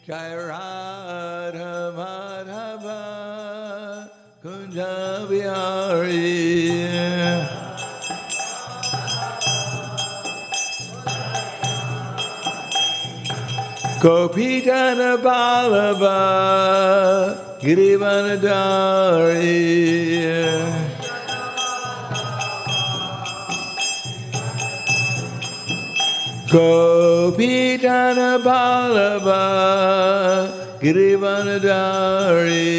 Jai Radha Madhava Kunja Vihari Gopijana Vallabha Girivanadari Gopijana Vallabha Girivanadari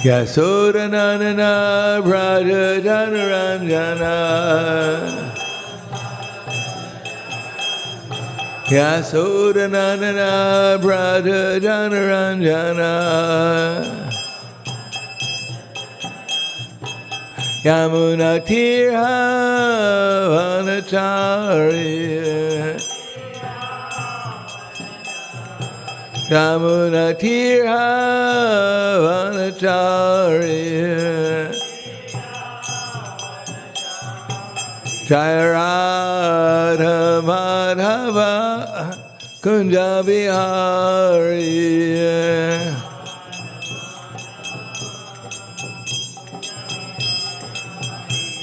Yasodanandana Prahlādānanda Yasodanandana Prahlādānanda Yamuna Tirha Vanachari Yamuna Tirha Vanachari Jai Radha Madhava Kunja Vihari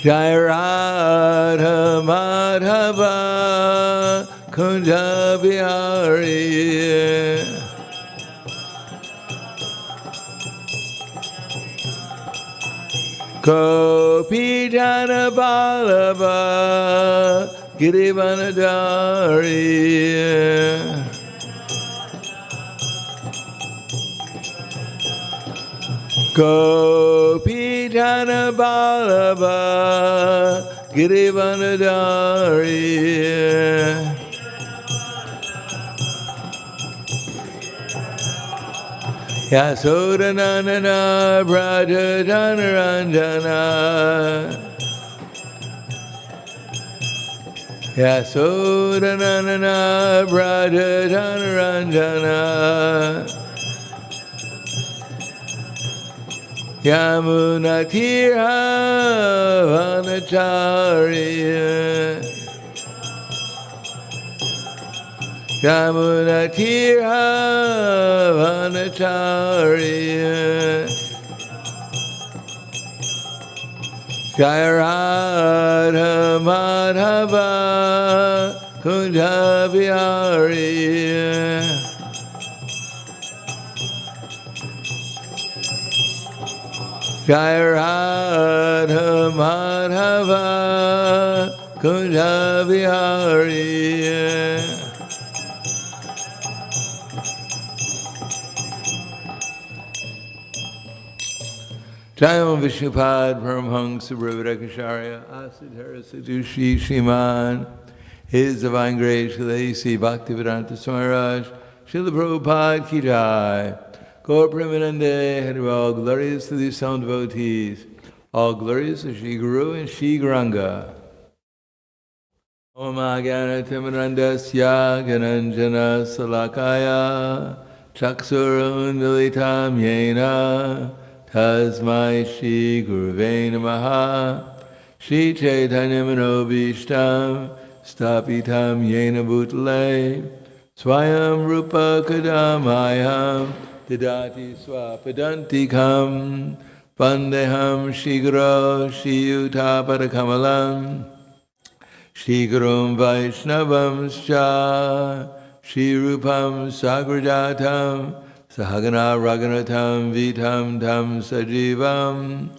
Jai Radha Madhava Kunja Vihari Gopijana Vallabha Girivanadari Gopijana Vallabha Girivanadari Yasodanandana Prahlādānanda Yasodanandana Prahlādānanda Yamuna Tirha Vanachari Yamuna Tirha Vanachari Jai Radha Madhava Kunja Vihari Jai Radha Madhava Kunja Vihari Jayam Vishnupad Paramhansa Brahmadakacharya Asadhara Sadushi Shiman His Divine Grace Sri Bhaktivedanta Swami Maharaj Srila Prabhupada Ki Jai Gaur Premanande Harival glorious to these sound devotees all glorious to Shri Guru and Shri Gauranga Om Agana Timarandasya Gananjana Salakaya Chaksurun Militam Yena Tasmai Shri Guruve Namaha Shri Chaitanya Manobishtam Stapitam Yena Bhutale Swayam Rupa Kadamayam Didati Swapadantikam Vandeham Shri Guru Shri Utapadakkamalam Shri Gurum Vaishnavam Scha Shri Rupam Sagrajatam Sahagana Raghunatam Vitam Tam Sajivam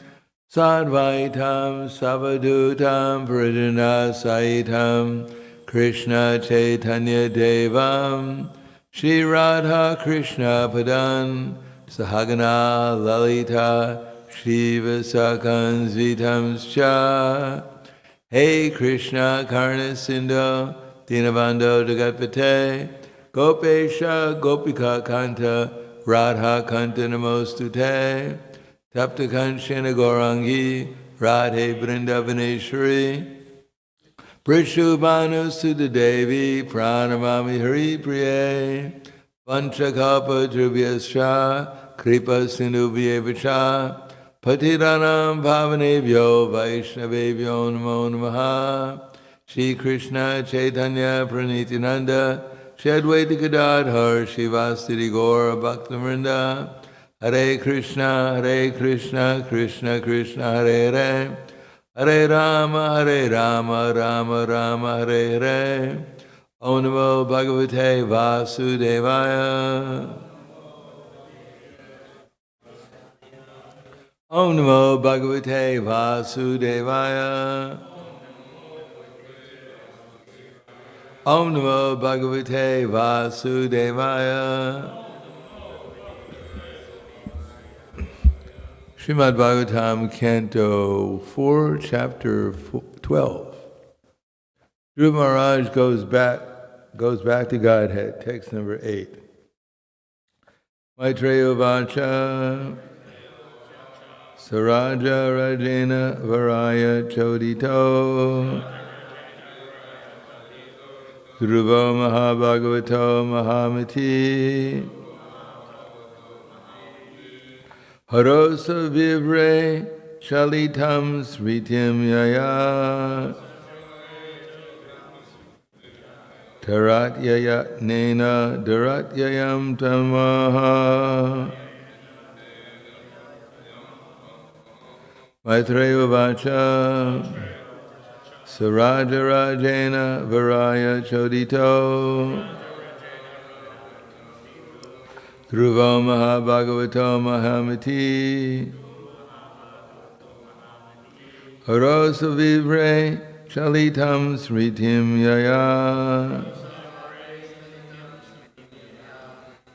Sadvaitam Savadutam Parijana Saitam Krishna Chaitanya Devam Shri Radha Krishna Padan Sahagana Lalita Shri Vasakans Vitam Scha Hey Krishna Karna Sindhu Dinabando Jagatpate Gopesha Gopika Kanta Radha Kanta Namostute Tapta Kanchana Gaurangi Radhe Vrindavaneshwari Prishubhanu Sudha Devi Pranamami Hari Priye Vanchakapa Drubhyascha Kripa Sindhu Vyevacha Patiranam Pavanebhyo Vaishnavebhyo Namo Namaha. Shri Krishna Chaitanya Pranityananda Shri Advaita Gadadhar Shivasati Gaura Bhaktivinoda Hare Krishna Krishna Krishna Hare Hare Hare Rama Rama Rama Hare Hare. Om Namo Bhagavate Vasudevaya. Om Namo Bhagavate Vasudevaya. Om Namo Bhagavate Vasudevaya. Srimad Bhagavatam, Canto 4, Chapter 12. Dhruva Maharaj goes back to Godhead, text number 8. Maitreya Vacha Saraja Rajena Varaya Chodito Dhruva Mahabhagavato Mahamati Harosa Vivre Shalitam Sritim Yaya Taratyaya Nena Daratyayam Tamaha Maitreya Vacha Saraja Rajena Varaya Chodito Dhruva Mahabhagavato Mahamati Harosa Vivre Shalitam Sritim Yaya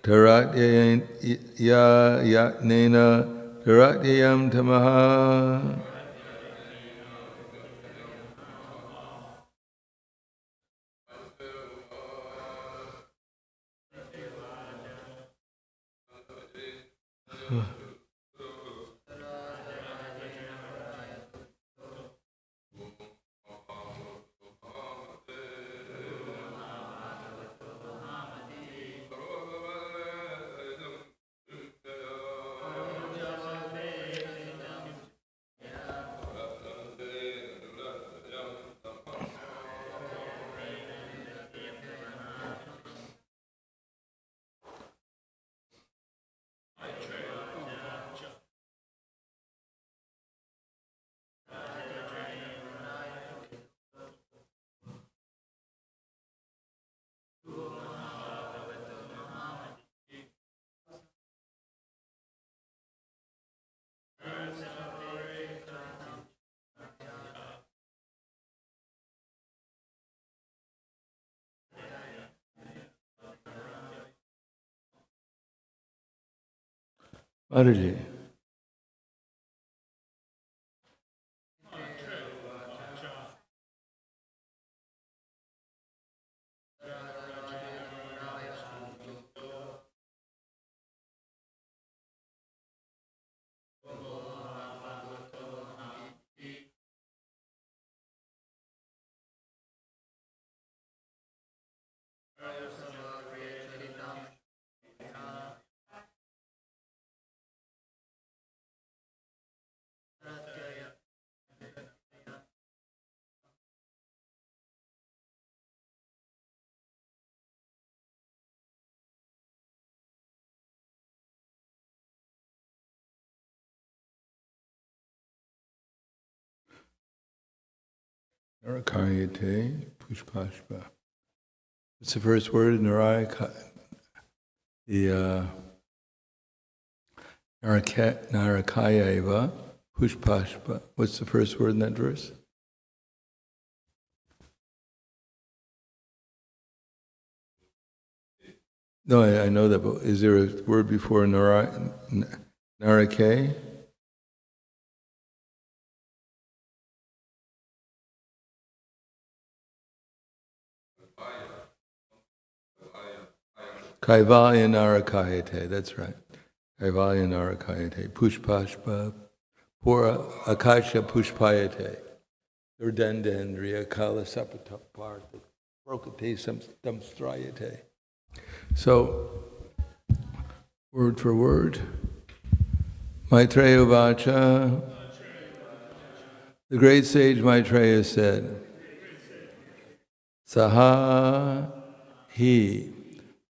Taratyaya Yatnena Taratyayam Tamaha. Mataji. Narakayate Pushpashpa. What's the first word? Narakayeva Pushpashpa. What's the first word in that verse? No, I know that, but is there a word before Narake? Kaivalya Narakayate, that's right. Kaivalya Narakayate. Pushpashpa. Pura Akasha Pushpayate. Urdandandriya Kala Sapatapartha. Prokate Samstrayate. So, word for word, Maitreya Vacha, the great sage Maitreya said, Saha hi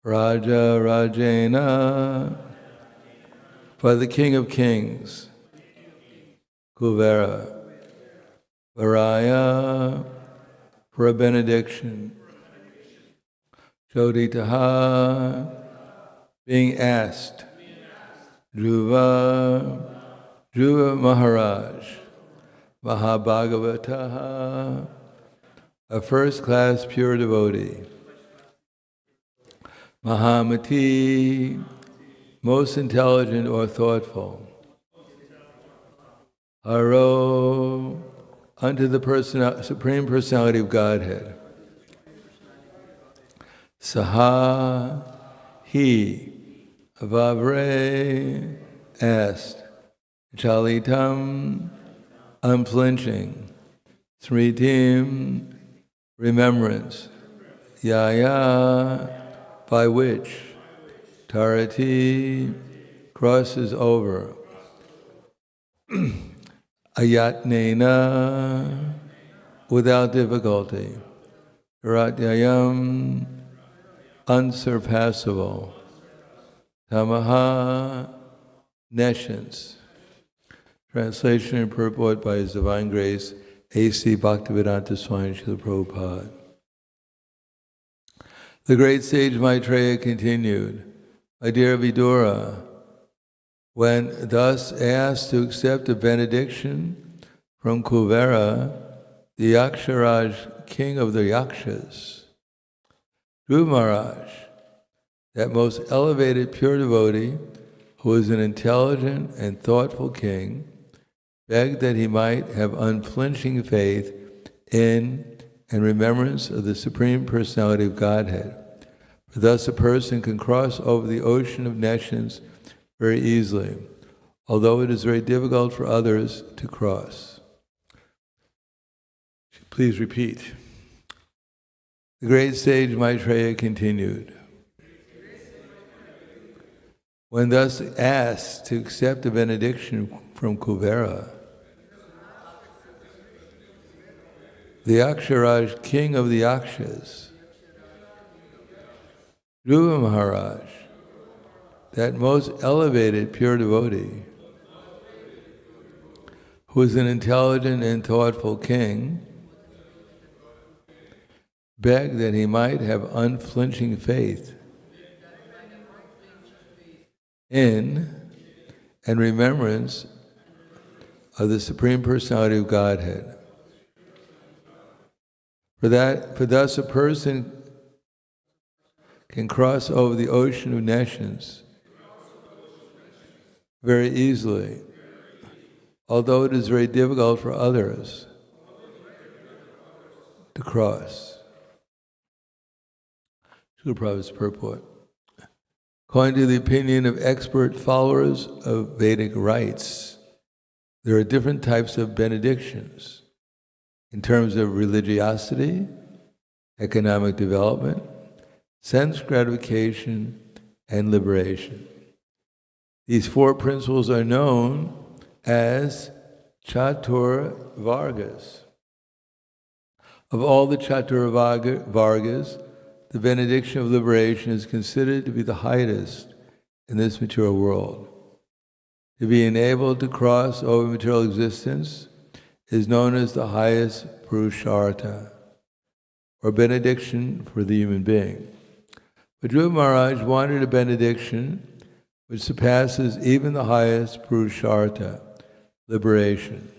Raja Rajena, by the King of Kings, Kuvera, Varaya, for a benediction, Choditaha, being asked, Dhruva Maharaj, Mahabhagavataha, a first-class pure devotee, Mahamati, most intelligent or thoughtful, Haro, unto the Supreme Personality of Godhead, Saha, he, Vavre, asked, Chalitam, unflinching, Smritim, remembrance, Yaya, by which, Tarati, crosses over, Ayatnena, without difficulty, Ratyayam, unsurpassable, Tamaha, nescience. Translation and purport by His Divine Grace, A.C. Bhaktivedanta Swami Srila Prabhupada. The great sage Maitreya continued, My dear Vidura, when thus asked to accept a benediction from Kuvera, the Yaksharaj, king of the Yakshas, Dhruva Maharaj, that most elevated pure devotee, who was an intelligent and thoughtful king, begged that he might have unflinching faith in and remembrance of the Supreme Personality of Godhead. For thus a person can cross over the ocean of nescience very easily, although it is very difficult for others to cross. Please repeat. The great sage Maitreya continued, when thus asked to accept a benediction from Kuvera, the Yaksharaj, king of the Yakshas, Dhruva Maharaj, that most elevated pure devotee, who is an intelligent and thoughtful king, begged that he might have unflinching faith in and remembrance of the Supreme Personality of Godhead. For thus a person can cross over the ocean of nescience very easily, although it is very difficult for others to cross. Srila Prabhupada's purport. According to the opinion of expert followers of Vedic rites, there are different types of benedictions in terms of religiosity, economic development, sense gratification, and liberation. These four principles are known as Chatur Vargas. Of all the Chatur Vargas, the benediction of liberation is considered to be the highest in this material world. To be enabled to cross over material existence is known as the highest Purushartha, or benediction for the human being. But Dhruva Maharaj wanted a benediction which surpasses even the highest Purushartha, liberation.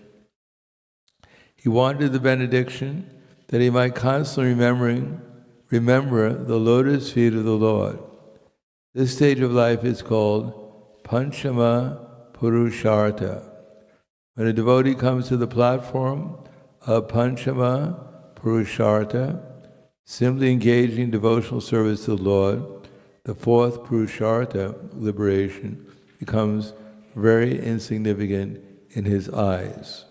He wanted the benediction that he might constantly remember the lotus feet of the Lord. This stage of life is called Panchama Purushartha. When a devotee comes to the platform of Panchama Purushartha, simply engaging in devotional service to the Lord, the fourth Purushartha, liberation, becomes very insignificant in his eyes.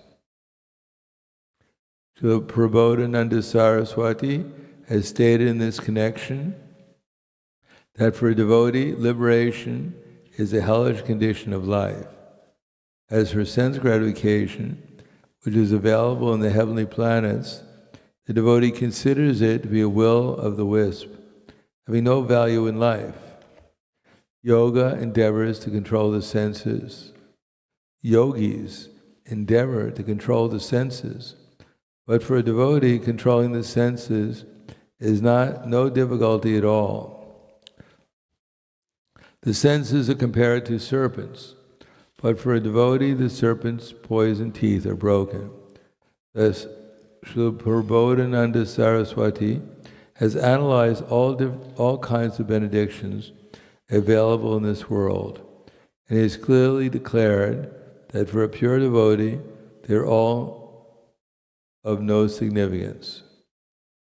So Prahlādānanda Saraswati has stated in this connection that for a devotee, liberation is a hellish condition of life. As for sense gratification, which is available in the heavenly planets, the devotee considers it to be a will of the wisp, having no value in life. Yoga endeavors to control the senses. Yogis endeavor to control the senses. But for a devotee, controlling the senses is no difficulty at all. The senses are compared to serpents, but for a devotee, the serpent's poison teeth are broken. Thus, Srila Prahlādānanda Saraswati has analyzed all kinds of benedictions available in this world, and he has clearly declared that for a pure devotee, they're all of no significance.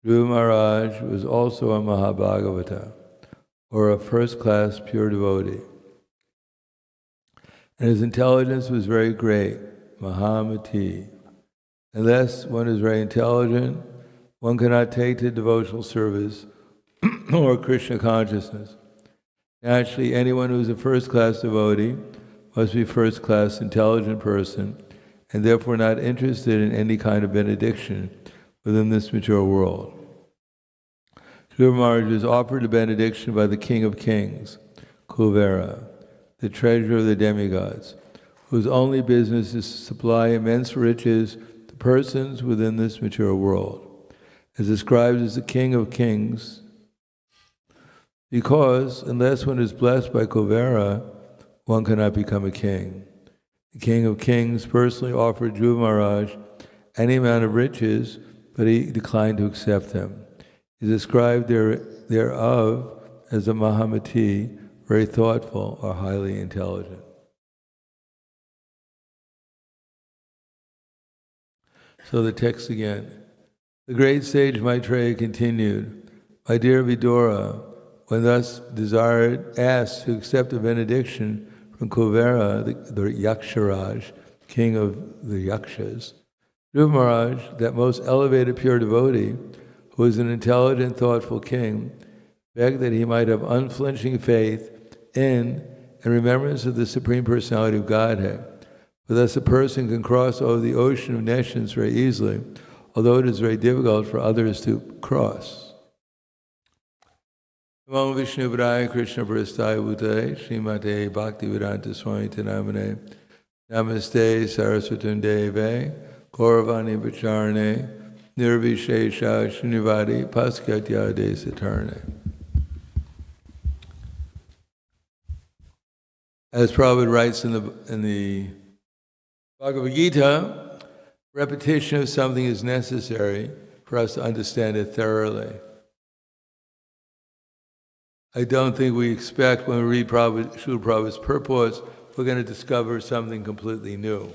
Dhruva Maharaj was also a Mahabhagavata, or a first-class pure devotee, and his intelligence was very great, Mahamati. Unless one is very intelligent, one cannot take to devotional service or Krishna consciousness. Naturally, anyone who is a first-class devotee must be a first-class intelligent person, and therefore not interested in any kind of benediction within this mature world. Dhruva Maharaj was offered a benediction by the King of Kings, Kuvera, the treasurer of the demigods, whose only business is to supply immense riches to persons within this mature world, as described as the King of Kings, because unless one is blessed by Kuvera, one cannot become a king. The King of Kings personally offered Dhruva Maharaj any amount of riches, but he declined to accept them. He is described thereof as a Mahamati, very thoughtful or highly intelligent. So the text again. The great sage Maitreya continued, "My dear Vidura, when thus asked to accept a benediction from Kuvera, the Yaksharaj, king of the Yakshas, Dhruva Maharaj, that most elevated pure devotee, who was an intelligent, thoughtful king, begged that he might have unflinching faith in and remembrance of the Supreme Personality of Godhead. For thus a person can cross over the ocean of nations very easily, although it is very difficult for others to cross." Namo Vishnu Padaya Krishna Prasthaya Bhutale Srimate Bhaktivedanta Swami Namane Namaste Saraswati Deve Gauravani Vacharane Nirvishesha Srinivadi Paskatya Desatarne. As Prabhupada writes in the Bhagavad Gita, repetition of something is necessary for us to understand it thoroughly. I don't think we expect when we read Srila Prabhupada's purports, we're going to discover something completely new.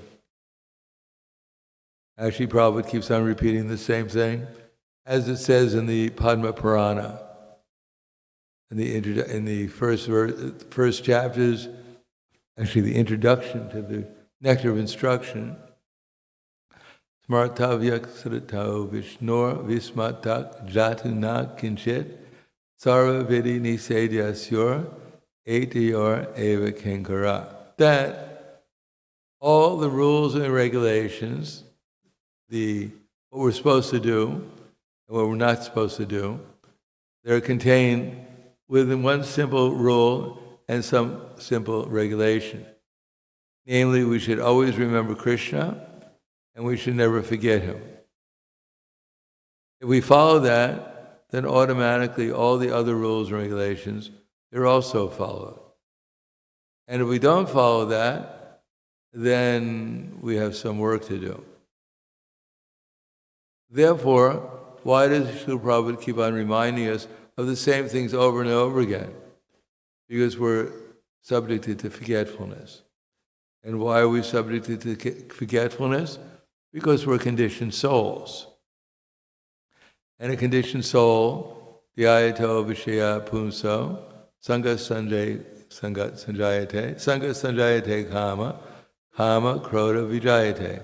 Actually, Prabhupada keeps on repeating the same thing, as it says in the Padma Purana. In the first chapters, actually the introduction to the Nectar of Instruction, Smartavyak Sritav Vishnor Vismatak Jatuna Kinchit Sarva Vidi Nisedyasyur Etiyor Eva Kinkara. That all the rules and regulations, what we're supposed to do and what we're not supposed to do, they're contained within one simple rule and some simple regulation. Namely, we should always remember Krishna and we should never forget him. If we follow that, then automatically all the other rules and regulations, they're also followed. And if we don't follow that, then we have some work to do. Therefore, why does Srila Prabhupada keep on reminding us of the same things over and over again? Because we're subjected to forgetfulness. And why are we subjected to forgetfulness? Because we're conditioned souls. And a conditioned soul, dhyayato vishaya pumso, sangha sanjayate kama, kama krodha vijayate,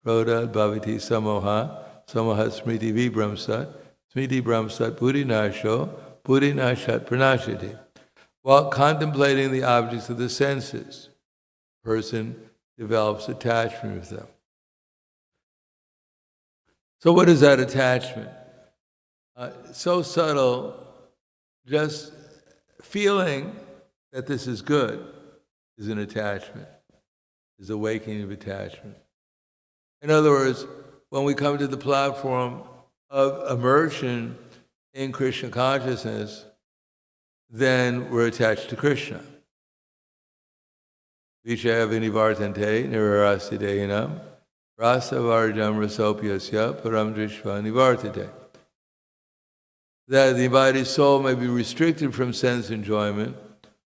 krodha bhavati samoha, samoha smriti vibramsat, smriti bramsat buddhinasho, buddhinashat pranashati. While contemplating the objects of the senses, person develops attachment with them. So what is that attachment? So subtle, just feeling that this is good is an attachment, is awakening of attachment. In other words, when we come to the platform of immersion in Krishna consciousness, then we're attached to Krishna. Vishaya vinivartante nirarasidehinam rasa varjam rasopyasya param drishva nivartate. That the embodied soul may be restricted from sense enjoyment,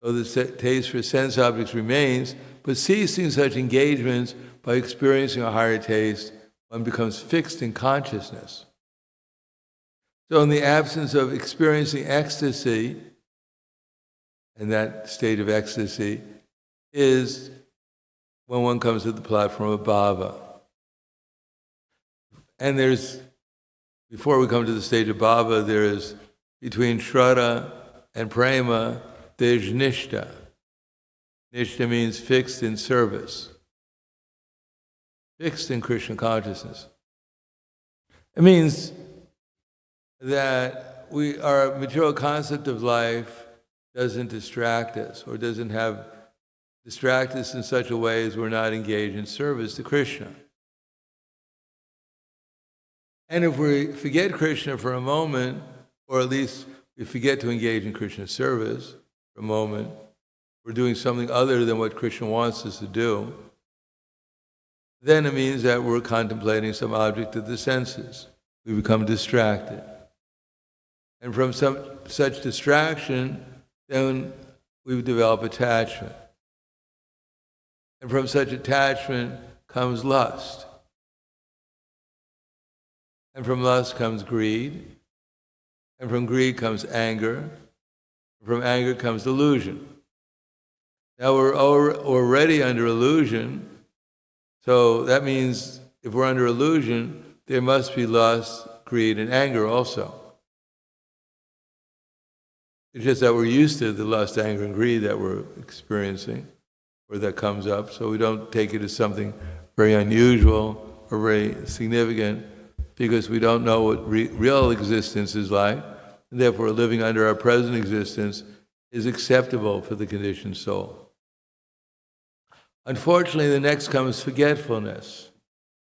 though the taste for sense objects remains, but ceasing such engagements by experiencing a higher taste, one becomes fixed in consciousness. So in the absence of experiencing ecstasy, and that state of ecstasy is when one comes to the platform of bhava. And before we come to the stage of bhava, there is, between shraddha and prema, there's nishta. Nishta means fixed in service, fixed in Krishna consciousness. It means that our material concept of life doesn't distract us, or doesn't distract us in such a way as we're not engaged in service to Krishna. And if we forget Krishna for a moment, or at least we forget to engage in Krishna's service for a moment, we're doing something other than what Krishna wants us to do, then it means that we're contemplating some object of the senses. We become distracted. And from such distraction, then we develop attachment. And from such attachment comes lust. And from lust comes greed. And from greed comes anger. And from anger comes delusion. Now we're already under illusion, so that means if we're under illusion, there must be lust, greed, and anger also. It's just that we're used to the lust, anger, and greed that we're experiencing, or that comes up, so we don't take it as something very unusual or very significant, because we don't know what real existence is like, and therefore living under our present existence is acceptable for the conditioned soul. Unfortunately, the next comes forgetfulness.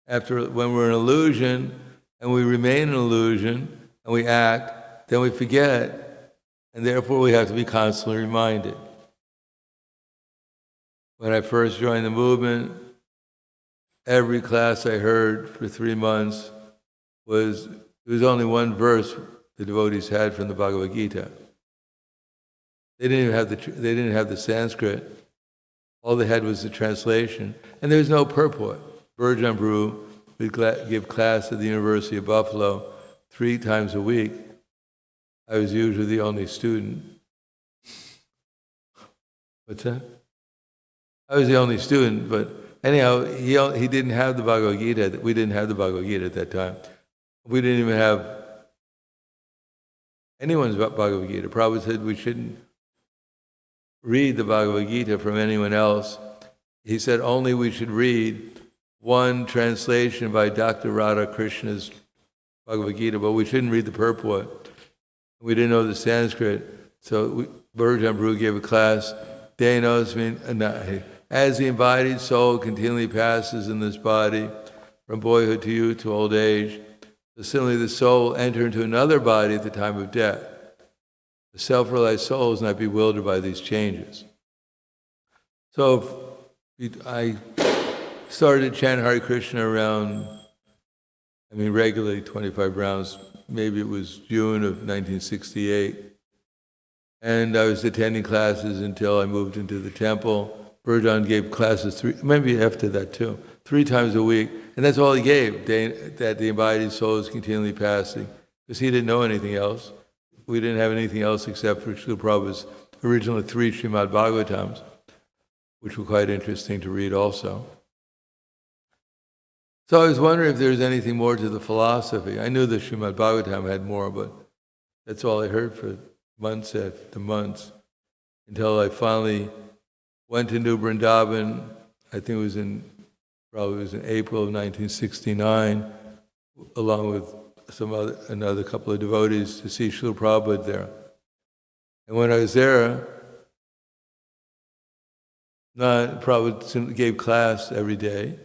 When we're in illusion, and we remain in illusion, and we act, then we forget, and therefore we have to be constantly reminded. When I first joined the movement, every class I heard for 3 months there was only one verse the devotees had from the Bhagavad Gita. They didn't even have the Sanskrit. All they had was the translation, and there was no purport. Burjan Prabhu would give class at the University of Buffalo 3 times a week. I was usually the only student. What's that? I was the only student, but anyhow, he didn't have the Bhagavad Gita. We didn't have the Bhagavad Gita at that time. We didn't even have anyone's Bhagavad Gita. Prabhupada said we shouldn't read the Bhagavad Gita from anyone else. He said only we should read one translation by Dr. Radha Krishna's Bhagavad Gita, but we shouldn't read the purport. We didn't know the Sanskrit, so Burjan Prabhu gave a class. As the embodied soul continually passes in this body, from boyhood to youth to old age, so similarly the soul will enter into another body at the time of death. The self-realized soul is not bewildered by these changes. So I started to chant Hare Krishna regularly 25 rounds. Maybe it was June of 1968. And I was attending classes until I moved into the temple. Burjan gave classes maybe after that too, 3 times a week. And that's all he gave, that the embodied soul is continually passing. Because he didn't know anything else. We didn't have anything else except for Srila Prabhupada's original 3 Srimad Bhagavatams, which were quite interesting to read also. So I was wondering if there was anything more to the philosophy. I knew the Srimad Bhagavatam had more, but that's all I heard for months after months, until I finally went to New Vrindavan I think it was probably in April of 1969, along with another couple of devotees to see Srila Prabhupada there. And when I was there, Prabhupada gave class every day,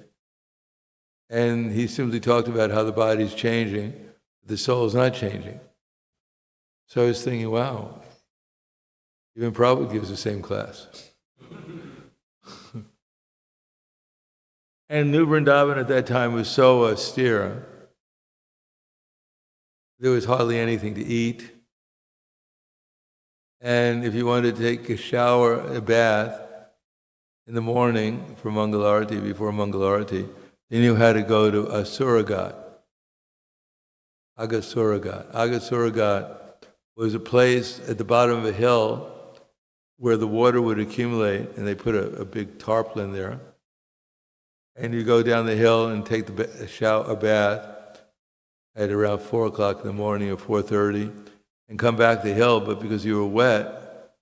and he simply talked about how the body's changing, the soul's not changing. So I was thinking, wow, even Prabhupada gives the same class. And New Vrindavan at that time was so austere. There was hardly anything to eat. And if you wanted to take a shower, a bath, in the morning for Mangalarati, before Mangalarati, then you had to go to a Suragat. Agasuragat. Agasuragat was a place at the bottom of a hill where the water would accumulate, and they put a big tarpaulin there. And you go down the hill and take a bath at around 4 o'clock in the morning or 4:30, and come back the hill, but because you were wet,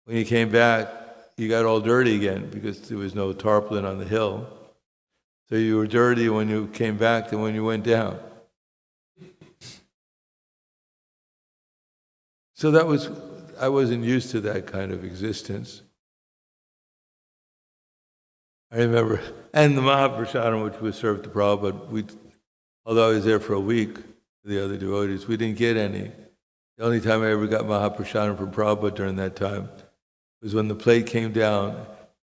when you came back, you got all dirty again because there was no tarpaulin on the hill. So you were dirty when you came back than when you went down. So I wasn't used to that kind of existence. I remember, and the Mahaprasadam, which was served to Prabhupada, although I was there for a week with the other devotees, we didn't get any. The only time I ever got Mahaprasadam from Prabhupada during that time was when the plate came down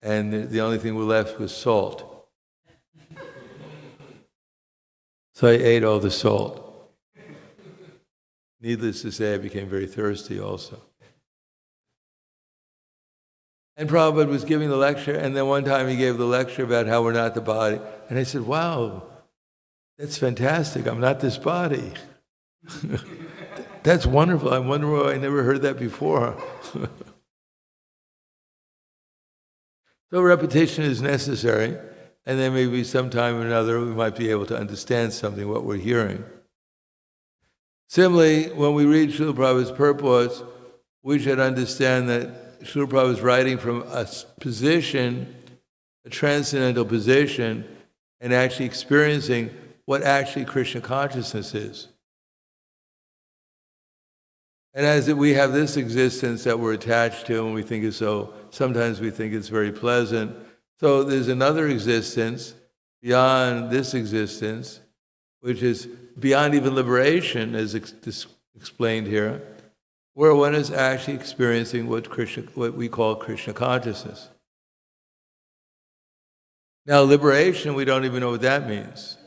and the only thing we left was salt. So I ate all the salt. Needless to say, I became very thirsty also. And Prabhupada was giving the lecture, and then one time he gave the lecture about how we're not the body. And I said, wow, that's fantastic. I'm not this body. That's wonderful. I wonder why I never heard that before. So repetition is necessary, and then maybe sometime or another we might be able to understand something, what we're hearing. Similarly, when we read Srila Prabhupada's purports, we should understand that Srila Prabhupada is writing from a position, a transcendental position, and actually experiencing what actually Krishna consciousness is. And as we have this existence that we're attached to and we think is so, sometimes we think it's very pleasant. So there's another existence beyond this existence, which is beyond even liberation, as explained here, where one is actually experiencing what we call Krishna consciousness. Now, liberation, we don't even know what that means.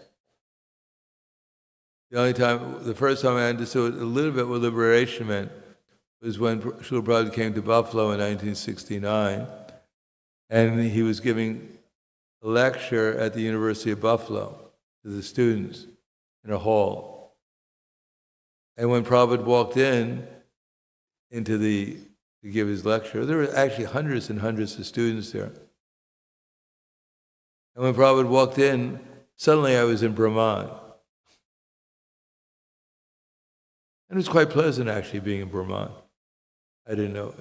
The first time I understood a little bit what liberation meant was when Srila Prabhupada came to Buffalo in 1969, and he was giving a lecture at the University of Buffalo to the students in a hall. And when Prabhupada walked to give his lecture, there were actually hundreds and hundreds of students there. And when Prabhupada walked in, suddenly I was in Brahman. And it was quite pleasant actually being in Brahman. I didn't know,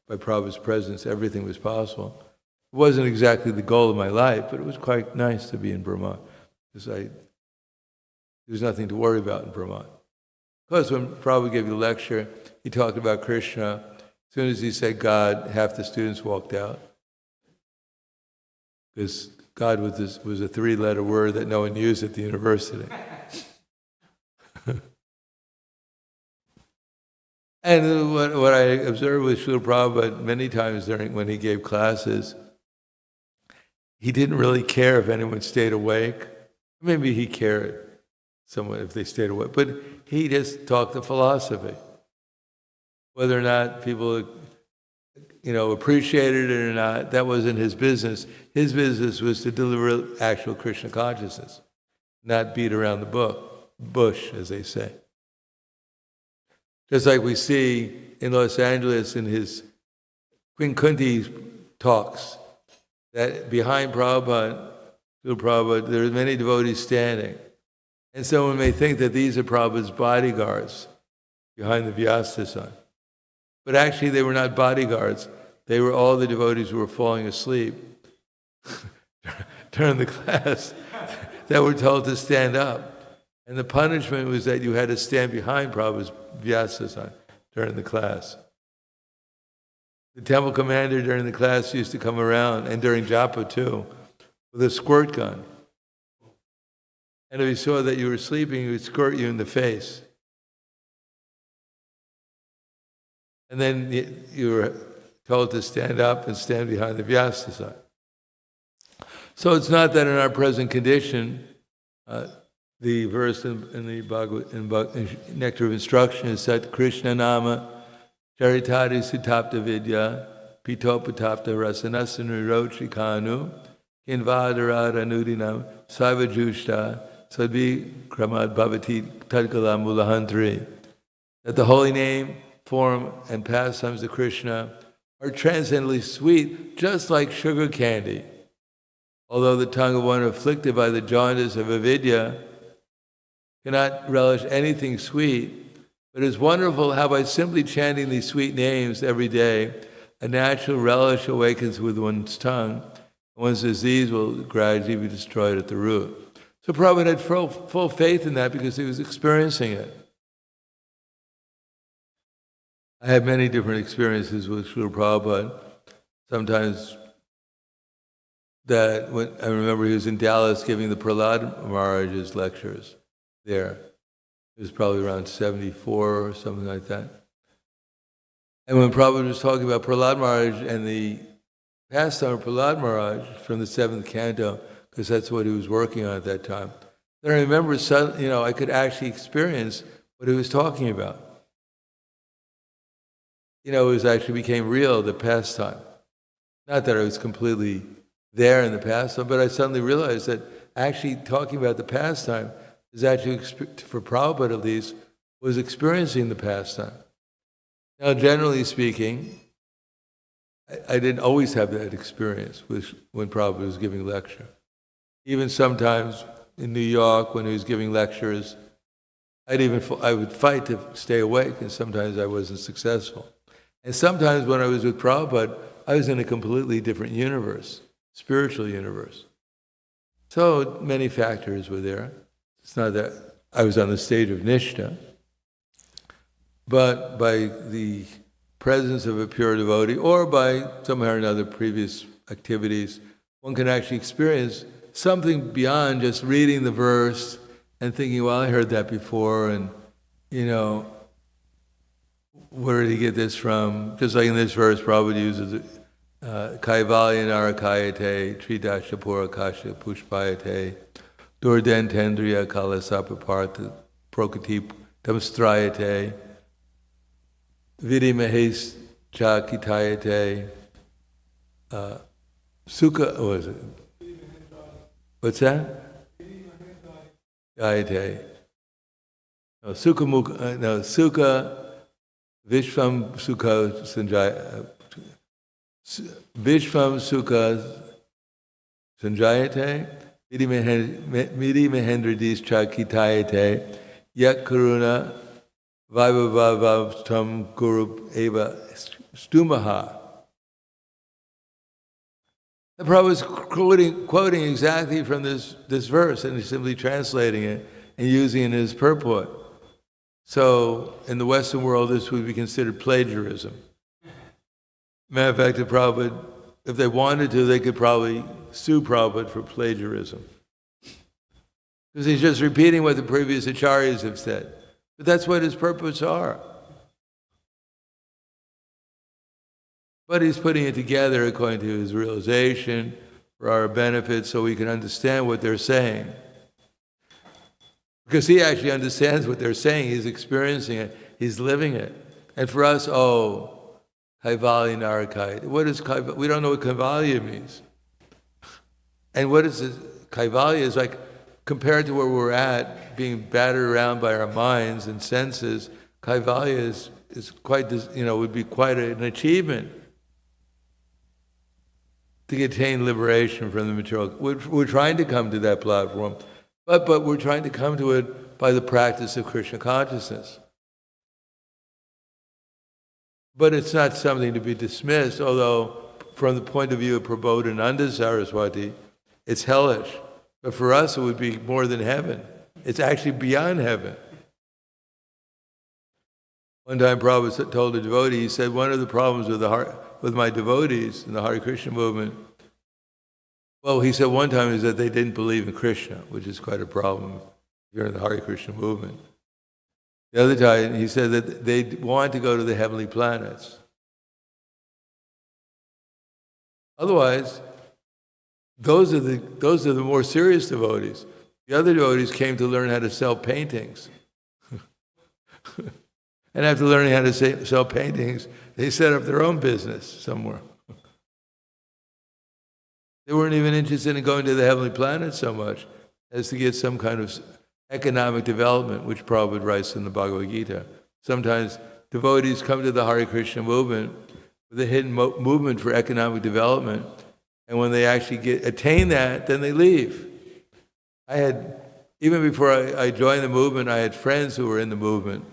by Prabhupada's presence, everything was possible. It wasn't exactly the goal of my life, but it was quite nice to be in Brahman, because there was nothing to worry about in Brahman. Of course, when Prabhupada gave the lecture, he talked about Krishna. As soon as he said God, half the students walked out. Because God was a three-letter word that no one used at the university. And what I observed with Srila Prabhupada many times when he gave classes, he didn't really care if anyone stayed awake. Maybe he cared somewhat if they stayed awake, but he just talked the philosophy. Whether or not people, appreciated it or not, that wasn't his business. His business was to deliver actual Krishna consciousness, not beat around the bush, as they say. Just like we see in Los Angeles in his Queen Kunti talks, that behind Prabhupada, there are many devotees standing. And someone may think that these are Prabhupada's bodyguards behind the Vyasasana. But actually they were not bodyguards. They were all the devotees who were falling asleep. during the class that were told to stand up. And the punishment was that you had to stand behind Prabhupada's Vyasa during the class. The temple commander during the class used to come around, and during japa too, with a squirt gun. And if he saw that you were sleeping, he would squirt you in the face. And then you were told to stand up and stand behind the Vyasa. So it's not that in our present condition, the verse in Nectar of Instruction is that Krishna Nama Charitati Sutapta Vidya Pitopatapta Rasanasana Rochikanu Kinvadarada Nudinam Saivajushta Sadvi Kramad Bhavati Tadkala Mulahantri. That the holy name, form, and pastimes of Krishna are transcendently sweet, just like sugar candy. Although the tongue of one afflicted by the jaundice of avidya cannot relish anything sweet, but it's wonderful how by simply chanting these sweet names every day, a natural relish awakens with one's tongue, and one's disease will gradually be destroyed at the root. So Prabhupada had full faith in that because he was experiencing it. I had many different experiences with Srila Prabhupada. Sometimes that when I remember he was in Dallas giving the Prahlādānanda Maharaj's lectures there. It was probably around 74 or something like that. And when Prabhupada was talking about Prahlāda Maharaj and the pastime of Prahlāda Maharaj from the 7th canto, because that's what he was working on at that time, then I remember I could actually experience what he was talking about. It actually became real, the pastime. Not that I was completely there in the pastime, but I suddenly realized that actually talking about the pastime is actually, for Prabhupada at least, was experiencing the pastime. Now, generally speaking, I didn't always have that experience when Prabhupada was giving a lecture. Even sometimes in New York, when he was giving lectures, I would fight to stay awake, and sometimes I wasn't successful. And sometimes when I was with Prabhupada, I was in a completely different universe, spiritual universe. So many factors were there. It's not that I was on the stage of Nishta, but by the presence of a pure devotee, or by somehow or another previous activities, one can actually experience something beyond just reading the verse and thinking, well, I heard that before, and, where did he get this from? Just like in this verse, Prabhupada uses Kaivalya Narakayate, Tridashapura Kasha Pushpayate, Durdentendriya Kalasapapartha Prokati Tamstrayate, Vidi Mahes Chakitayate, Sukha, what was it? What's that? Gayate. No, Sukha Vishvam Sukha Sanjaya. Vishvam Sukha Sanjayate, Midi Mahendradis Chakitayate, Yak Karuna Vaibhavav Tam Guru Eva Stumaha. The Prabhupada was quoting exactly from this verse, and he's simply translating it and using it in his purport. So, in the Western world, this would be considered plagiarism. Matter of fact, the Prabhupada, if they wanted to, they could probably sue Prabhupada for plagiarism. Because he's just repeating what the previous acharyas have said. But that's what his purports are. But he's putting it together according to his realization for our benefit so we can understand what they're saying. Because he actually understands what they're saying, he's experiencing it, he's living it. And for us, Kaivalya Narakayate. What is Kaivalya? We don't know what Kaivalya means. And what is this? Kaivalya is like, compared to where we're at, being battered around by our minds and senses, Kaivalya is quite, would be quite an achievement to attain liberation from the material. We're trying to come to that platform, but we're trying to come to it by the practice of Krishna consciousness. But it's not something to be dismissed, although from the point of view of Prahlādānanda Saraswati, it's hellish. But for us, it would be more than heaven. It's actually beyond heaven. One time Prabhupada told a devotee, he said, one of the problems with my devotees in the Hare Krishna movement, well, he said one time is that they didn't believe in Krishna, which is quite a problem if you're in the Hare Krishna movement. The other time, he said that they want to go to the heavenly planets. Otherwise, those are the more serious devotees. The other devotees came to learn how to sell paintings. And after learning how to sell paintings, they set up their own business somewhere. They weren't even interested in going to the heavenly planet so much as to get some kind of economic development, which Prabhupada writes in the Bhagavad Gita. Sometimes devotees come to the Hare Krishna movement with a hidden movement for economic development, and when they actually attain that, then they leave. Even before I joined the movement, I had friends who were in the movement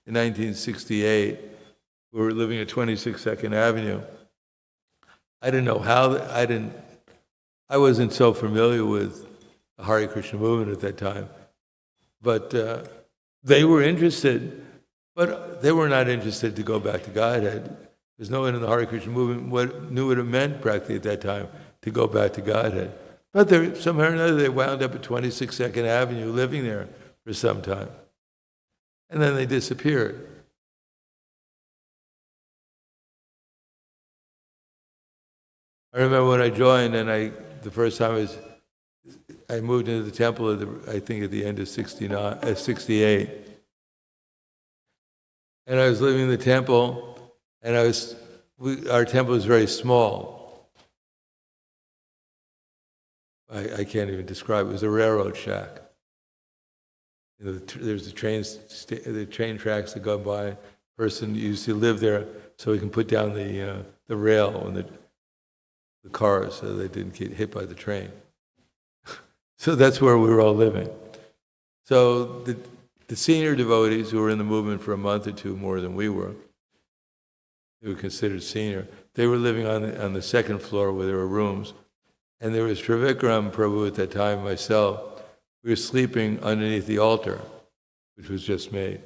in 1968, who were living at 26 2nd Avenue. I didn't know how, I wasn't so familiar with the Hare Krishna movement at that time. But they were interested, but they were not interested to go back to Godhead. There's no one in the Hare Krishna movement knew what it meant practically at that time to go back to Godhead. But somehow or another, they wound up at 26 2nd Avenue, living there for some time. And then they disappeared. I remember when I joined, and the first time I moved into the temple, I think at the end of 68. And I was living in the temple, and our temple was very small. I can't even describe it. It was a railroad shack. There's the train tracks that go by. Person used to live there so he can put down the rail and the cars so they didn't get hit by the train. So that's where we were all living. So the senior devotees who were in the movement for a month or two more than we were, who were considered senior, they were living on the second floor where there were rooms. And there was Trivikram Prabhu at that time, myself. We were sleeping underneath the altar, which was just made.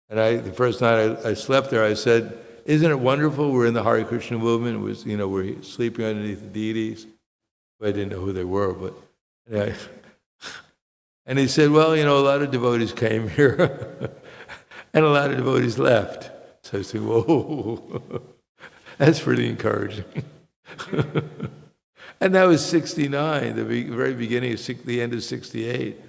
And the first night I slept there, I said, isn't it wonderful we're in the Hare Krishna movement? We're sleeping underneath the deities. I didn't know who they were, but anyway. And he said, well, a lot of devotees came here, and a lot of devotees left. So I said, whoa, that's pretty encouraging. And that was 69, the very beginning of the end of 68.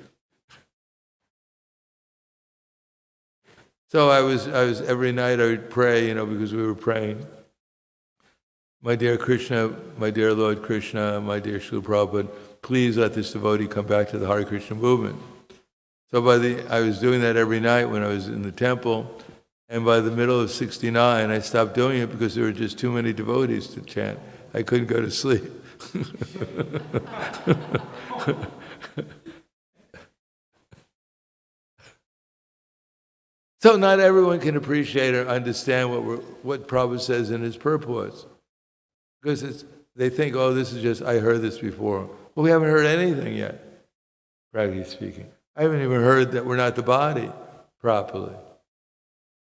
So I was every night I would pray, because we were praying. My dear Krishna, my dear Lord Krishna, my dear Srila Prabhupada, please let this devotee come back to the Hare Krishna movement. So I was doing that every night when I was in the temple, and by the middle of 69, I stopped doing it because there were just too many devotees to chant. I couldn't go to sleep. So not everyone can appreciate or understand what Prabhupada says in his purports. Because they think, oh, this is just, I heard this before. Well, we haven't heard anything yet, practically speaking. I haven't even heard that we're not the body properly.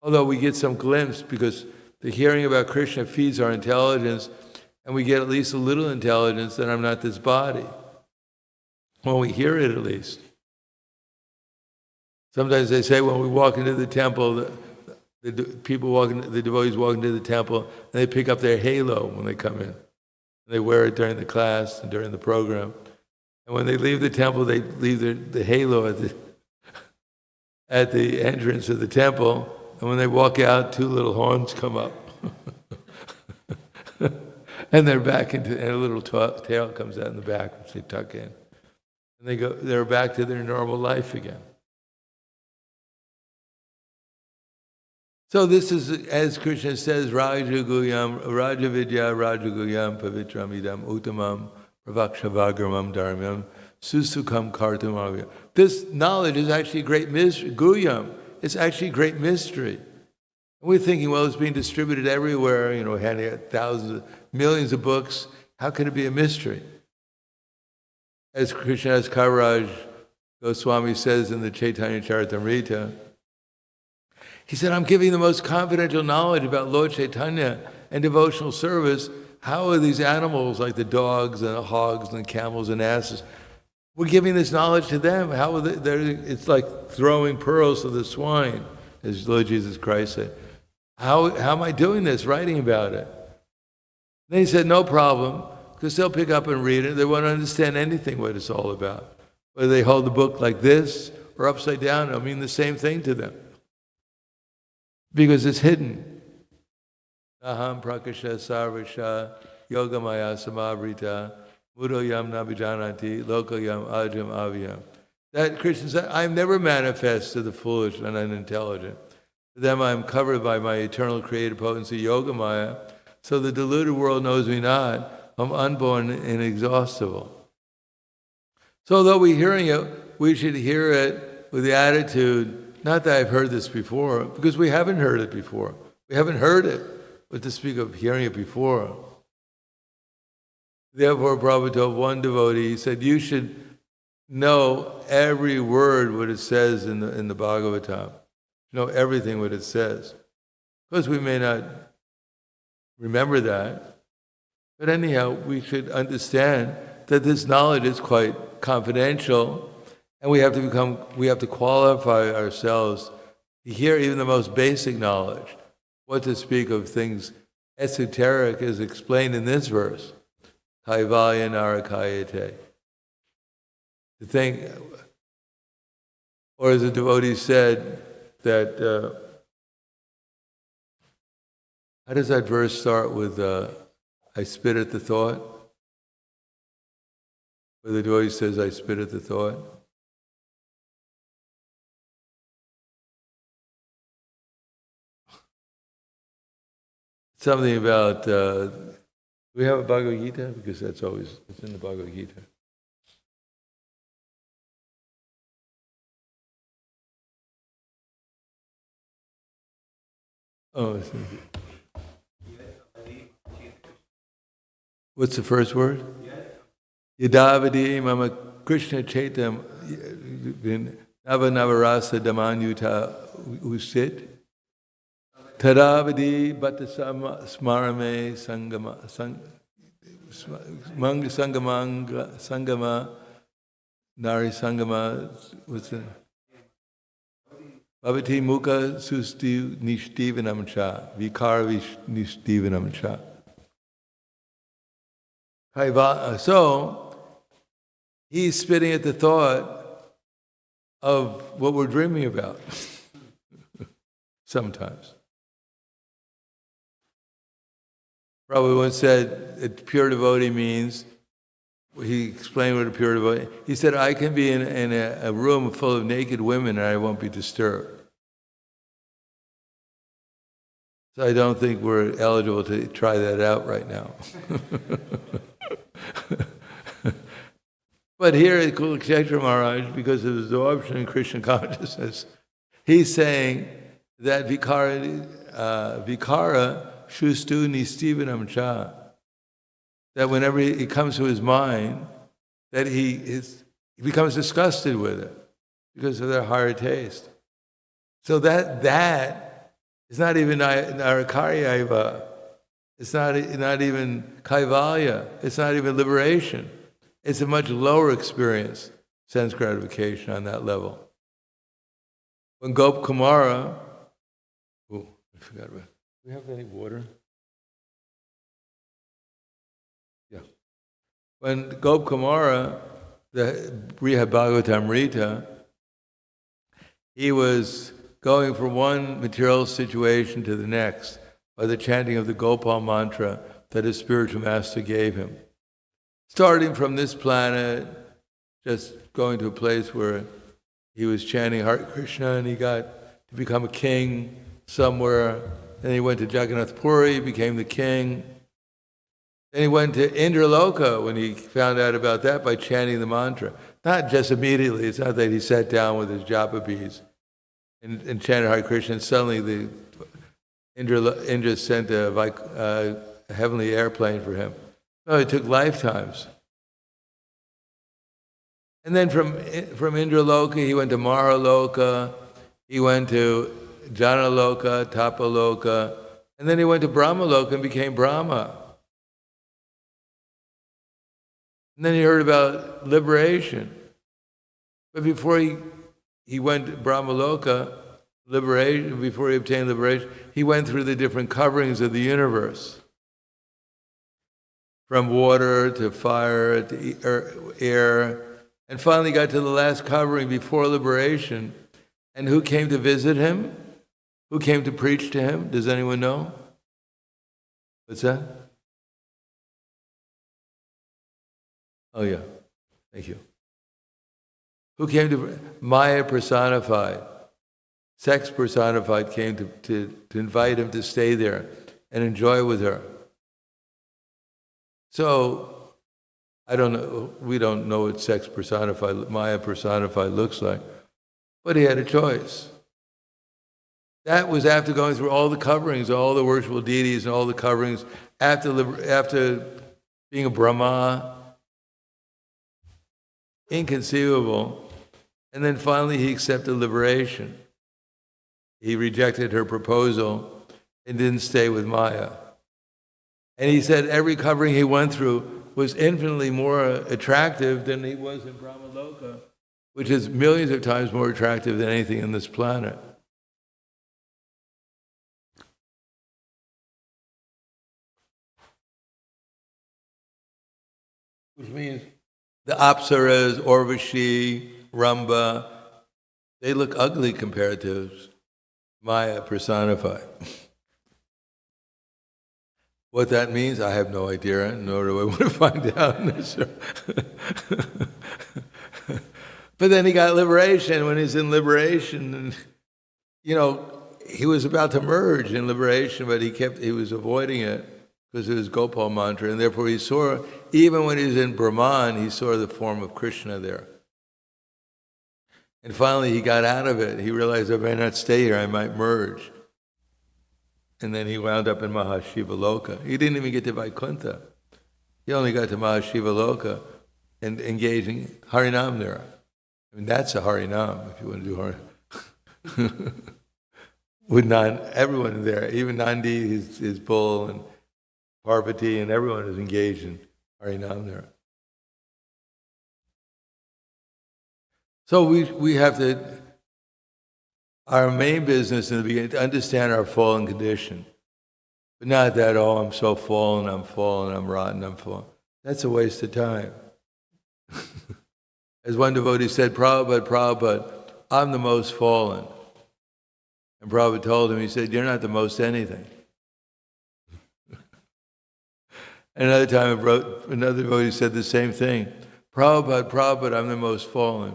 Although we get some glimpse because the hearing about Krishna feeds our intelligence, and we get at least a little intelligence that I'm not this body. When we hear it, at least. Sometimes they say when we walk into the temple, the devotees walk into the temple, and they pick up their halo when they come in. They wear it during the class and during the program. And when they leave the temple, they leave the halo at the entrance of the temple. And when they walk out, two little horns come up. And they're back and a little tail comes out in the back, which they tuck in. And they're back to their normal life again. So this is, as Krishna says, Rajaguyam, Rajavidya, Rajaguyam, Pavitramidam, Uttamam, Pravakshavagramam Dharmyam, Susukam Kartamavya. This knowledge is actually great mystery. Guyam, it's actually great mystery. We're thinking, well, it's being distributed everywhere, handing out thousands, millions of books. How can it be a mystery? As Krishnadas Kaviraj Goswami says in the Chaitanya Charitamrita, he said, I'm giving the most confidential knowledge about Lord Chaitanya and devotional service. How are these animals like the dogs and the hogs and the camels and asses? We're giving this knowledge to them. How are it's like throwing pearls to the swine, as Lord Jesus Christ said. How am I doing this, writing about it? Then he said, no problem, because they'll pick up and read it. They won't understand anything what it's all about. Whether they hold the book like this or upside down, it'll mean the same thing to them. Because it's hidden. Aham prakasha sarvasha yogamaya samavrita mudoyam nabijanati lokayam ajam avyam. That Krishna said, I'm never manifest to the foolish and unintelligent. To them I am covered by my eternal creative potency, yogamaya, so the deluded world knows me not. I'm unborn and inexhaustible. So although we're hearing it, we should hear it with the attitude, not that I've heard this before, because we haven't heard it before. We haven't heard it, but to speak of hearing it before. Therefore, Prabhupada told one devotee, he said, you should know every word what it says in the Bhagavatam. Know everything what it says. Of course, we may not remember that, but anyhow, we should understand that this knowledge is quite confidential, and we have to qualify ourselves to hear even the most basic knowledge. What to speak of things esoteric is explained in this verse. Kaivalya narakayate. To think, or as a devotee said, that, how does that verse start with, I spit at the thought? Where the devotee says, I spit at the thought. Something about, do we have a Bhagavad Gita? Because it's in the Bhagavad Gita. Oh, what's the first word? Yadavadi mama Krishna chaitam nava-navarasa damanyuta usit tadavadi bhattasama smarame sangama nari sangama, what's that? Bhavati mukha susti nishtivanam cha, vikara nishtivanam cha. So, he's spitting at the thought of what we're dreaming about. Sometimes. Prabhupada once said that pure devotee means, he explained what a pure devotee, he said, I can be in a room full of naked women and I won't be disturbed. So I don't think we're eligible to try that out right now. But here at Kurukshetra Maharaj, because of his absorption in Krishna consciousness, he's saying that vikara shustu nistivanam cha, that whenever it comes to his mind, that he becomes disgusted with it because of their higher taste. So that is not even narakarya, it's not even kaivalya, it's not even liberation. It's a much lower experience, sense gratification on that level. When Gop Kumara, I forgot about it. Do we have any water? Yeah. When Gop Kumara, the Brihad Bhagavatamrita, he was going from one material situation to the next by the chanting of the Gopal mantra that his spiritual master gave him. Starting from this planet, just going to a place where he was chanting Hare Krishna and he got to become a king somewhere. Then he went to Jagannath Puri, became the king. Then he went to Indraloka when he found out about that by chanting the mantra. Not just immediately, it's not that he sat down with his japa beads and chanted Hare Krishna and suddenly Indra sent a heavenly airplane for him. No, it took lifetimes. And then from Indraloka, he went to Maraloka, he went to Janaloka, Tapaloka, and then he went to Brahmaloka and became Brahma. And then he heard about liberation. But before he went to Brahmaloka, liberation, before he obtained liberation, he went through the different coverings of the universe. From water to fire to air, and finally got to the last covering before liberation. And who came to visit him? Who came to preach to him? Does anyone know? What's that? Oh yeah, thank you. Who came to Maya personified? Sex personified came to invite him to stay there and enjoy with her. So, I don't know, we don't know what sex personified, Maya personified looks like, but he had a choice. That was after going through all the coverings, all the worshipful deities and all the coverings, after being a Brahma, inconceivable, and then finally he accepted liberation. He rejected her proposal and didn't stay with Maya. And he said every covering he went through was infinitely more attractive than he was in Brahmaloka, which is millions of times more attractive than anything in this planet. Which means the Apsaras, Urvashi, Ramba, they look ugly compared to Maya personified. What that means, I have no idea, nor do I want to find out. But then he got liberation. When he's in liberation, and, he was about to merge in liberation, but he was avoiding it because of his Gopal mantra, and therefore he saw, even when he was in Brahman, he saw the form of Krishna there. And finally he got out of it. He realized, I may not stay here, I might merge. And then he wound up in Mahashiva Loka. He didn't even get to Vaikuntha. He only got to Mahashiva Loka and engaging Harinam there. I mean, that's a Harinam, if you want to do Harinam. With everyone there, even Nandi, his bull, and Parvati, and everyone is engaged in Harinam there. So we have to, our main business in the beginning, to understand our fallen condition. But not that, I'm so fallen, I'm rotten, I'm fallen. That's a waste of time. As one devotee said, Prabhupada, I'm the most fallen. And Prabhupada told him, he said, you're not the most anything. Another time, another devotee said the same thing. Prabhupada, I'm the most fallen.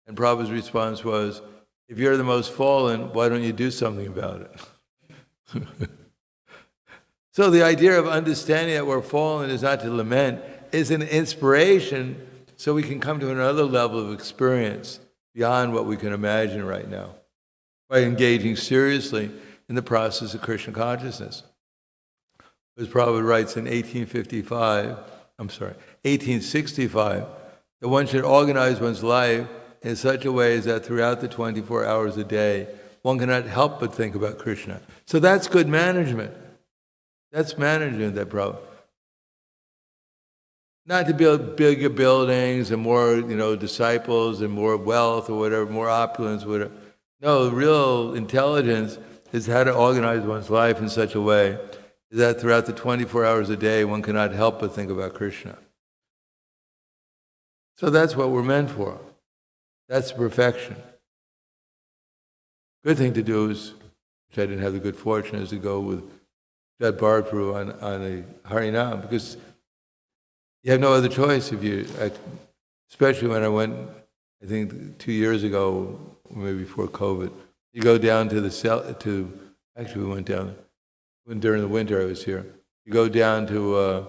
And Prabhupada's response was, if you're the most fallen, why don't you do something about it? So the idea of understanding that we're fallen is not to lament, is an inspiration so we can come to another level of experience beyond what we can imagine right now by engaging seriously in the process of Krishna consciousness. As Prabhupada writes in 1865, that one should organize one's life in such a way as that throughout the 24 hours a day, one cannot help but think about Krishna. So that's good management. That's management, that Prabhupada. Not to build bigger buildings and more, disciples and more wealth or whatever, more opulence, whatever. No, real intelligence is how to organize one's life in such a way that throughout the 24 hours a day, one cannot help but think about Krishna. So that's what we're meant for. That's perfection. Good thing to do is, which I didn't have the good fortune, is to go with Jad Bhartpuru on a Harinam, because you have no other choice especially when I went, I think 2 years ago, maybe before COVID. You go down to actually we went down, during the winter I was here. You go down to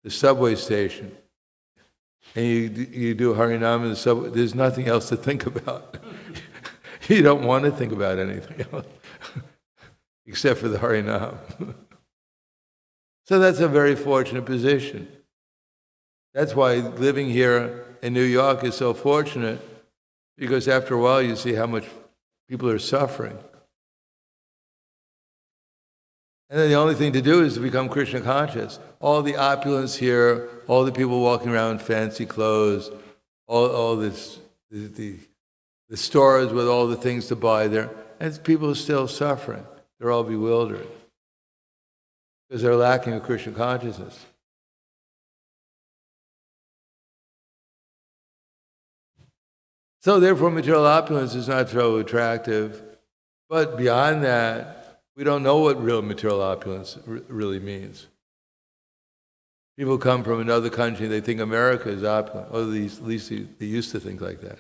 the subway station, and you do Harinam in the subway. There's nothing else to think about. You don't want to think about anything else. except for the Harinam. So that's a very fortunate position. That's why living here in New York is so fortunate, because after a while you see how much people are suffering. And then the only thing to do is to become Krishna conscious. All the opulence here, all the people walking around in fancy clothes, all this, the stores with all the things to buy there, and people are still suffering. They're all bewildered because they're lacking of Krishna consciousness. So therefore material opulence is not so attractive. But beyond that, we don't know what real material opulence really means. People come from another country, they think America is opulent. Or at least they used to think like that.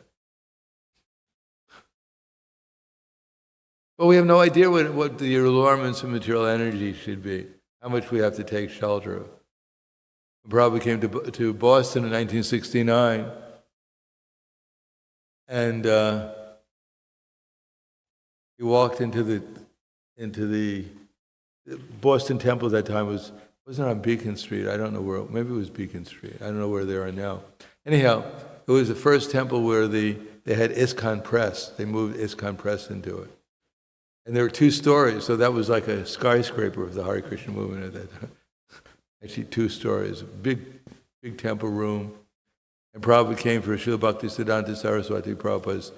But we have no idea what the allurements of material energy should be, how much we have to take shelter of. Prabhupada came to Boston in 1969, and he walked into the Boston Temple at that time wasn't on Beacon Street. I don't know where. Maybe it was Beacon Street. I don't know where they are now. Anyhow, it was the first temple where they had ISKCON Press. They moved ISKCON Press into it. And there were 2 stories, so that was like a skyscraper of the Hare Krishna movement at that time. Actually 2 stories, a big temple room. And Prabhupada came for Srila Bhaktisiddhanta Saraswati Prabhupada's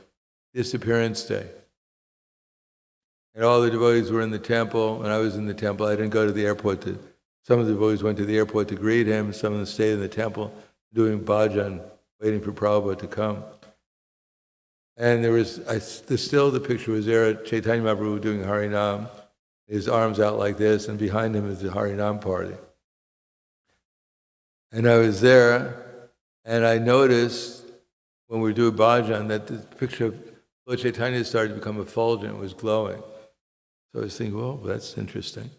disappearance day. And all the devotees were in the temple, and I was in the temple. I didn't go to the airport. Some of the devotees went to the airport to greet him. Some of them stayed in the temple doing bhajan, waiting for Prabhupada to come. And still the picture was there, Chaitanya Mahaprabhu doing Harinam, his arms out like this, and behind him is the Harinam party. And I was there, and I noticed when we were doing bhajan that the picture of Lord Chaitanya started to become effulgent, it was glowing. So I was thinking, well, that's interesting.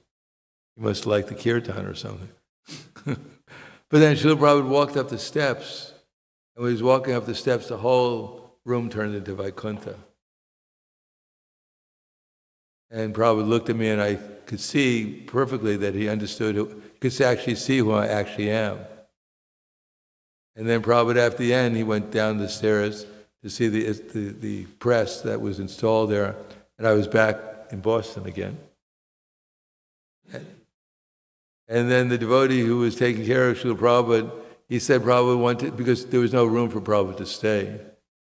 He must like the kirtan or something. But then Srila Prabhupada walked up the steps, and when he was walking up the steps, the whole room turned into Vaikuntha. And Prabhupada looked at me, and I could see perfectly that he understood, he could actually see who I actually am. And then Prabhupada, after the end, he went down the stairs to see the press that was installed there, and I was back in Boston again. And then the devotee who was taking care of Srila Prabhupada, he said Prabhupada wanted, because there was no room for Prabhupada to stay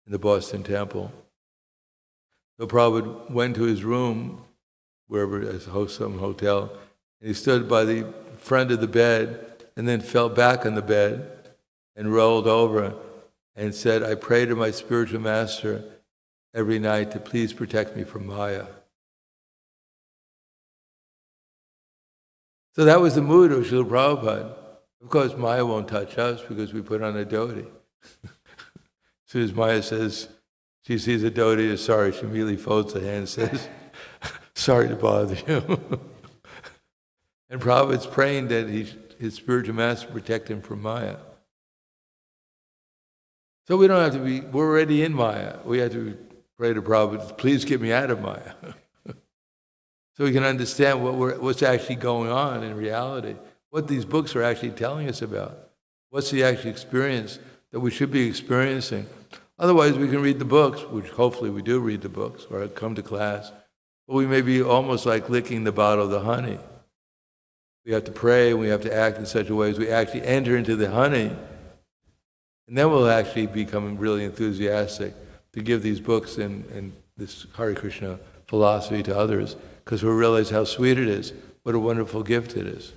in the Boston temple. So Prabhupada went to his room, wherever, as some hotel, and he stood by the front of the bed and then fell back on the bed and rolled over and said, I pray to my spiritual master every night to please protect me from Maya. So that was the mood of Srila Prabhupada. Of course, Maya won't touch us because we put on a dhoti. As soon as Maya says, she sees a dhoti is sorry, she immediately folds her hand and says, sorry to bother you. And Prabhupada's praying that his spiritual master protect him from Maya. So we don't have to be, we're already in Maya. We have to pray to Prabhupada, please get me out of Maya. So we can understand what's actually going on in reality, what these books are actually telling us about. What's the actual experience that we should be experiencing? Otherwise, we can read the books, which hopefully we do read the books, or come to class, but we may be almost like licking the bottle of the honey. We have to pray, and we have to act in such a way as we actually enter into the honey, and then we'll actually become really enthusiastic to give these books and this Hare Krishna philosophy to others, because we'll realize how sweet it is, what a wonderful gift it is.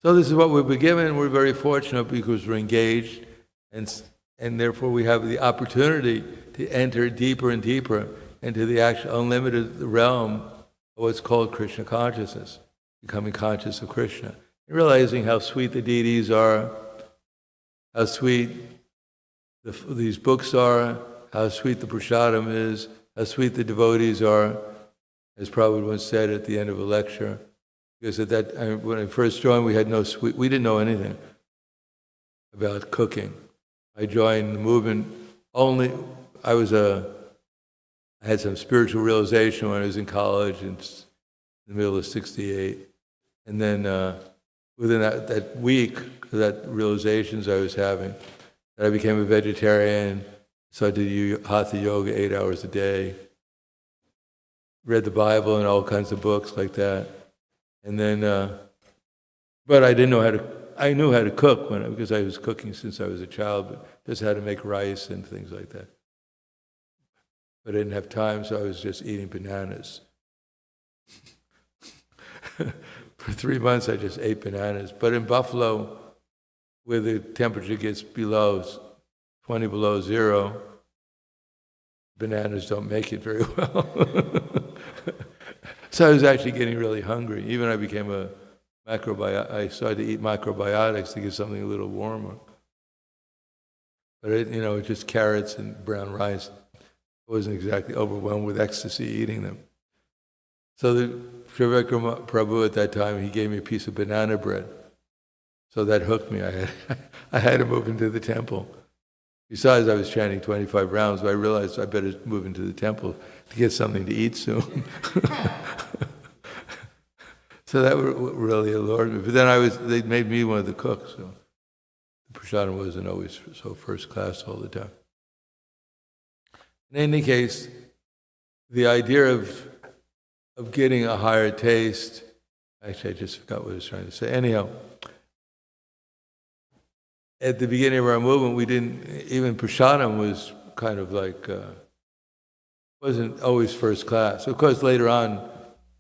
So this is what we've been given. We're very fortunate because we're engaged, and therefore we have the opportunity to enter deeper and deeper into the actual unlimited realm of what's called Krishna consciousness, becoming conscious of Krishna, and realizing how sweet the deities are, how sweet these books are, how sweet the prasadam is, how sweet the devotees are, as Prabhupada once said at the end of a lecture. Because at that, when I first joined, we didn't know anything about cooking. I joined the movement only, I I had some spiritual realization when I was in college in the middle of '68. And then within that week, that realizations I was having, that I became a vegetarian, so I did hatha yoga 8 hours a day, read the Bible and all kinds of books like that. And then, but I didn't know I knew how to cook because I was cooking since I was a child, but just how to make rice and things like that. But I didn't have time, so I was just eating bananas. For 3 months, I just ate bananas. But in Buffalo, where the temperature gets below 20 below zero, bananas don't make it very well. So I was actually getting really hungry. Even I became I started to eat macrobiotics to get something a little warmer. But just carrots and brown rice. I wasn't exactly overwhelmed with ecstasy eating them. So the Trivikram Prabhu at that time, he gave me a piece of banana bread. So that hooked me. I had to move into the temple. Besides, I was chanting 25 rounds, but I realized I better move into the temple to get something to eat soon. So that really allured me. But then they made me one of the cooks, so the prasadam wasn't always so first class all the time. In any case, the idea of getting a higher taste, actually I just forgot what I was trying to say. Anyhow, at the beginning of our movement, even prasadam was kind of like, wasn't always first class. Of course, later on,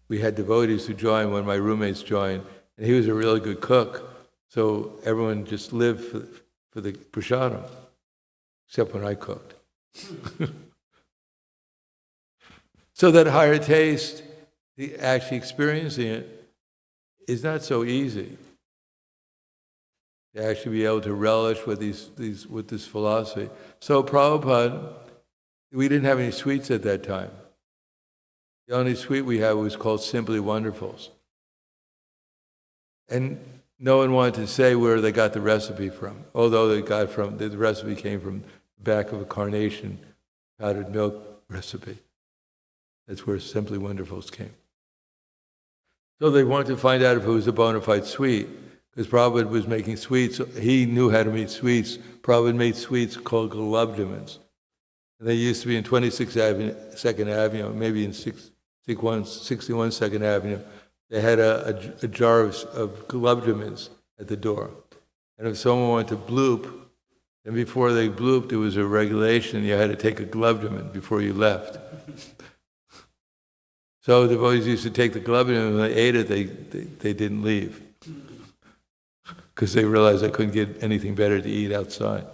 we had devotees who joined when my roommates joined, and he was a really good cook, so everyone just lived for the prasadam, except when I cooked. So that higher taste, actually experiencing it, is not so easy. To actually be able to relish with with this philosophy. So Prabhupada, we didn't have any sweets at that time. The only sweet we had was called Simply Wonderfuls. And no one wanted to say where they got the recipe from, although the recipe came from the back of a carnation powdered milk recipe. That's where Simply Wonderfuls came. So they wanted to find out if it was a bona fide sweet, because Prabhupada was making sweets. He knew how to make sweets. Prabhupada made sweets called gulabjamins. And they used to be in 26th 2nd Avenue, maybe in 61 2nd Avenue. They had a jar of gulabjamins at the door. And if someone wanted to bloop, and before they blooped, there was a regulation, you had to take a gulabjamin before you left. So the devotees used to take the gulabjamin, and when they ate it, they didn't leave. Because they realized I couldn't get anything better to eat outside.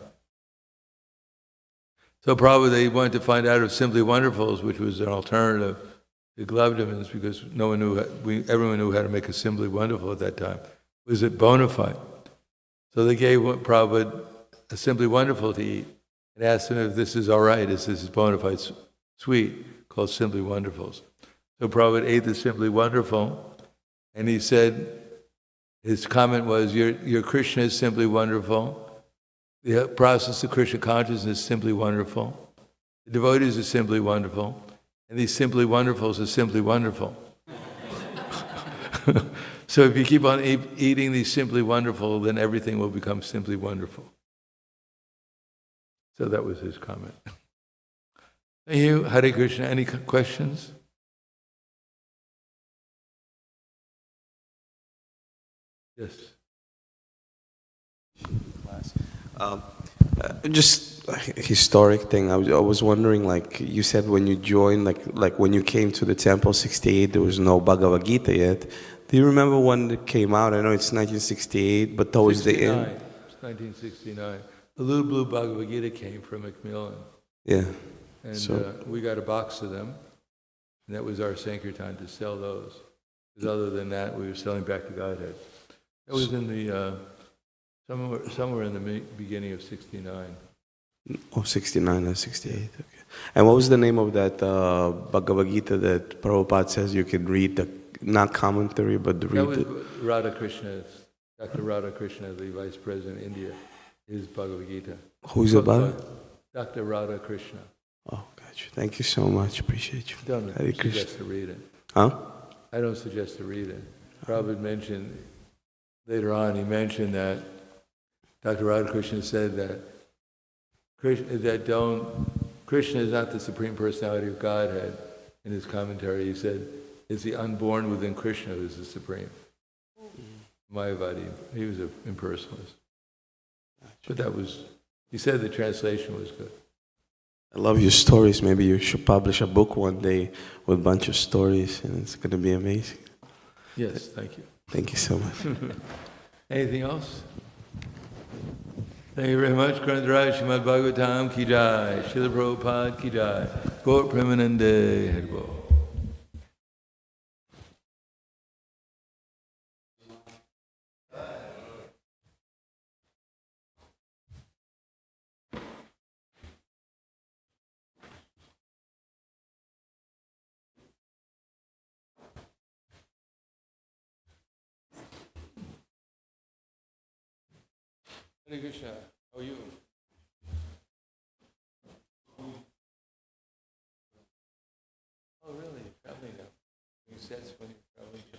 So probably they wanted to find out if Simply Wonderfuls, which was an alternative to gulabjamins, because everyone knew how to make a Simply Wonderful at that time, was it bona fide? So they gave Prabhupada a Simply Wonderful to eat and asked him if this is all right, if this is bona fide sweet called Simply Wonderfuls. So Prabhupada ate the Simply Wonderful, and he said, his comment was, your Krishna is simply wonderful. The process of Krishna consciousness is simply wonderful. The devotees are simply wonderful. And these Simply Wonderfuls are simply wonderful. So if you keep on eating these Simply Wonderful, then everything will become simply wonderful. So that was his comment. Thank you. Hare Krishna. Any questions? Yes. Just a historic thing. I was wondering, like you said, when you joined, like when you came to the temple, '68, there was no Bhagavad Gita yet. Do you remember when it came out? I know it's 1968, but towards the end. It's 1969. The Little Blue Bhagavad Gita came from Macmillan. Yeah. And we got a box of them, and that was our Sankirtan to sell those. Because other than that, we were selling back to Godhead. That was in the somewhere in the beginning of '69. Oh, 69 or 68. Okay. And what was the name of that Bhagavad Gita that Prabhupada says you can read, not commentary, but read? That was Radha Krishna, Dr. Radha Krishna, the Vice President of India, his Bhagavad Gita. Who's about it? Dr. Radha Krishna. Oh, okay. Gotcha. Thank you so much. Appreciate you. Don't Hare Krishna. suggest to read it. Huh? I don't suggest to read it. Prabhupada mentioned, later on, he mentioned that Dr. Radhakrishna said that Krishna is not the Supreme Personality of Godhead. In his commentary, he said, it's the unborn within Krishna who is the Supreme. Mayavadi, he was an impersonalist. But he said the translation was good. I love your stories. Maybe you should publish a book one day with a bunch of stories, and it's going to be amazing. Yes, thank you. Thank you so much. Anything else? Thank you very much. Grantaraj Srimad Bhagavatam ki jai. Srila Prabhupada ki jai. Gaur Premanande Haribol. Hare Krishna, how are you? Oh, really? You're traveling now? You sets when you're traveling.